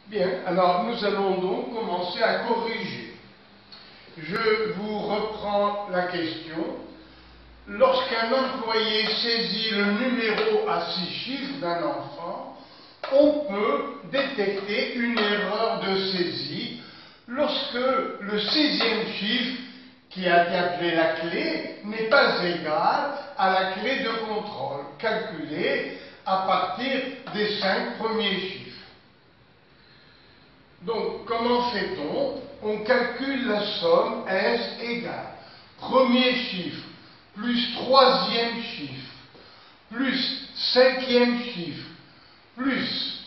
Bien, alors nous allons donc commencer à corriger. Je vous reprends la question. Lorsqu'un employé saisit le numéro à 6 chiffres d'un enfant, on peut détecter une erreur de saisie lorsque le 6e chiffre, qui a été appelé la clé, n'est pas égal à la clé de contrôle, calculée à partir des 5 premiers chiffres. Donc, comment fait-on? On calcule la somme S égale premier chiffre plus 3e chiffre plus 5e chiffre plus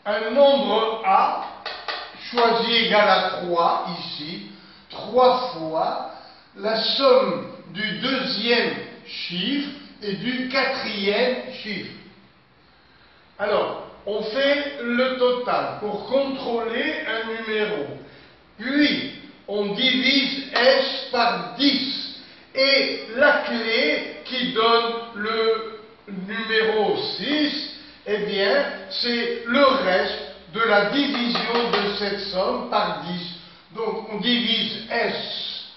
un nombre A choisi égal à 3 ici, 3 fois la somme du 2e chiffre et du 4e chiffre. Alors, on fait le total pour contrôler un numéro. Puis, on divise S par 10. Et la clé qui donne le numéro 6, eh bien, c'est le reste de la division de cette somme par 10. Donc, on divise S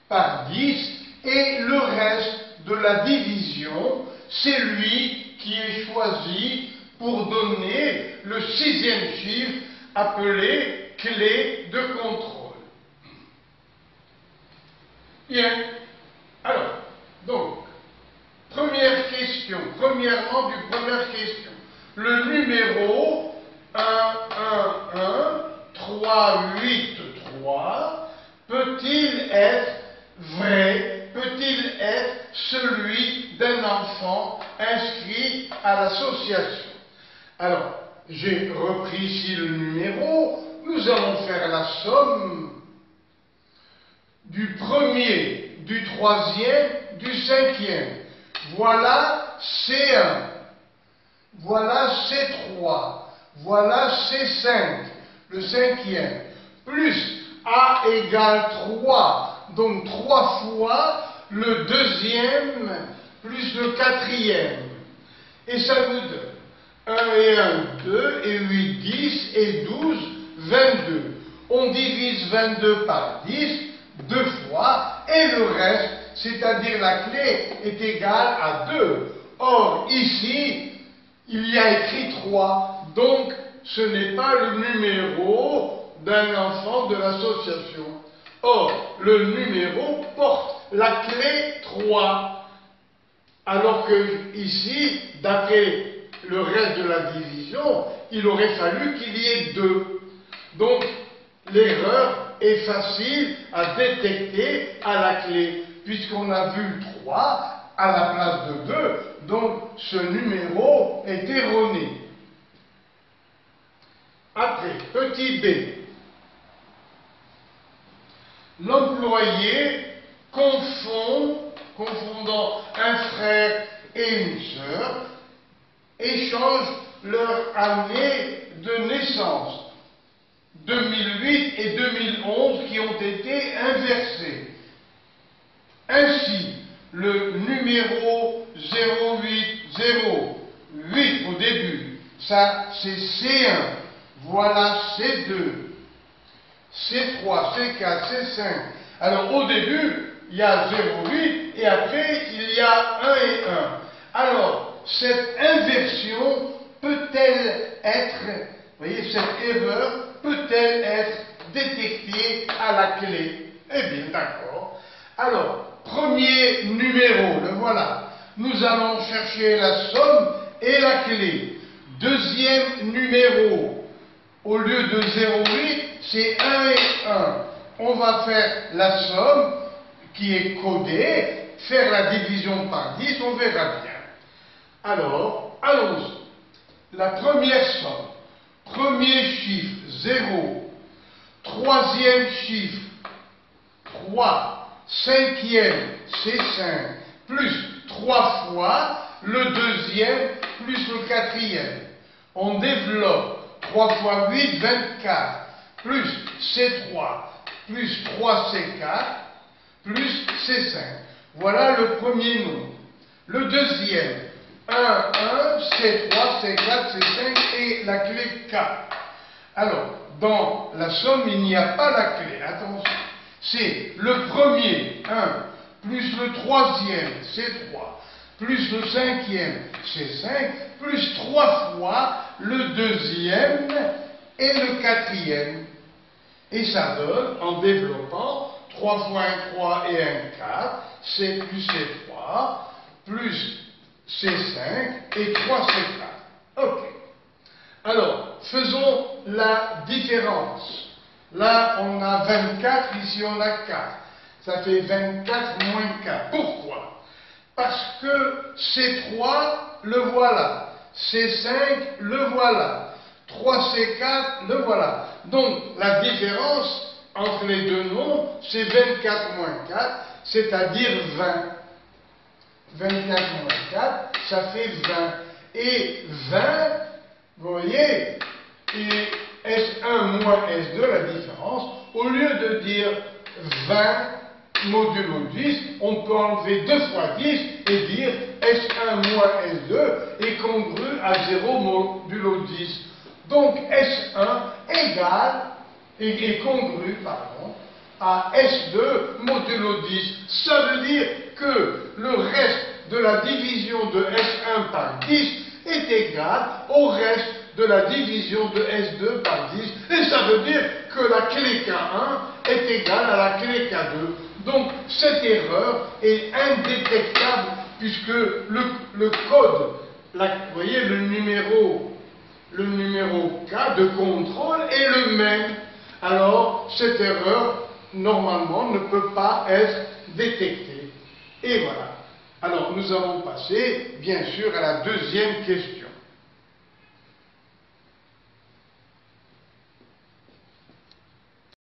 par 10 et le reste de la division, c'est lui qui est choisi pour donner le 6e chiffre appelé clé de contrôle. Bien. Alors, donc, première question, première question. Le numéro 1, 1, 1, 3, 8, 3, peut-il être vrai, peut-il être celui d'un enfant inscrit à l'association? Alors, j'ai repris ici le numéro, nous allons faire la somme du premier, du 3e, du 5e. Voilà C1, voilà C3, voilà C5, le 5e, plus A égale 3, donc 3 fois le 2e plus le 4e. Et ça vous donne 1 et 1, 2, et 8, 10, et 12, 22. On divise 22 par 10, 2 fois, et le reste, c'est-à-dire la clé, est égale à 2. Or, ici, il y a écrit 3, donc ce n'est pas le numéro d'un enfant de l'association. Or, le numéro porte la clé 3, alors que ici, d'après le reste de la division, il aurait fallu qu'il y ait 2. Donc, l'erreur est facile à détecter à la clé, puisqu'on a vu 3 à la place de 2, donc ce numéro est erroné. Après, petit b. L'employé confondant un frère et une sœur, échangent leur année de naissance, 2008 et 2011, qui ont été inversées. Ainsi, le numéro 0808 au début, ça c'est C1, voilà C2, C3, C4, C5. Alors au début, il y a 08 et après il y a 1 et 1. Alors, cette inversion peut-elle être, vous voyez, cette erreur peut-elle être détectée à la clé? Eh bien, d'accord. Alors, premier numéro, le voilà. Nous allons chercher la somme et la clé. Deuxième numéro, au lieu de 0,8, c'est 1 et 1. On va faire la somme qui est codée, faire la division par 10, on verra bien. Alors, allons-y. La première somme, premier chiffre 0, troisième chiffre 3, cinquième c'est 5, plus 3 fois le deuxième plus le quatrième. On développe 3 fois 8, 24, plus C3, plus 3 C4, plus C5. Voilà le premier nombre. Le deuxième, 1, 1, C3, C4, C5 et la clé 4. Alors, dans la somme, il n'y a pas la clé. Attention. C'est le premier, 1, plus le troisième, c'est 3, plus le cinquième, c'est 5, plus 3 fois le deuxième et le quatrième. Et ça donne, en développant, 3 fois 1, 3 et 1, 4, c'est plus c'est 3, plus c'est 5 et 3 c'est 4. Ok. Alors, faisons la différence. Là, on a 24, ici on a 4. Ça fait 24 moins 4. Pourquoi? Parce que C3, le voilà. C5, le voilà. 3, C4, le voilà. Donc, la différence entre les deux nombres, c'est 24 moins 4, c'est-à-dire 20. 24 moins 4, ça fait 20. Et 20, vous voyez, et S1 moins S2, la différence, au lieu de dire 20 modulo 10, on peut enlever 2 fois 10 et dire S1 moins S2 est congru à 0 modulo 10. Donc S1 est congru à S2 modulo 10. Ça veut dire que le reste de la division de S1 par 10 est égal au reste de la division de S2 par 10, et ça veut dire que la clé K1 est égale à la clé K2. Donc cette erreur est indétectable puisque le code, vous voyez le numéro K de contrôle est le même. Alors cette erreur normalement ne peut pas être détectée. Et voilà. Alors nous allons passer bien sûr à la deuxième question.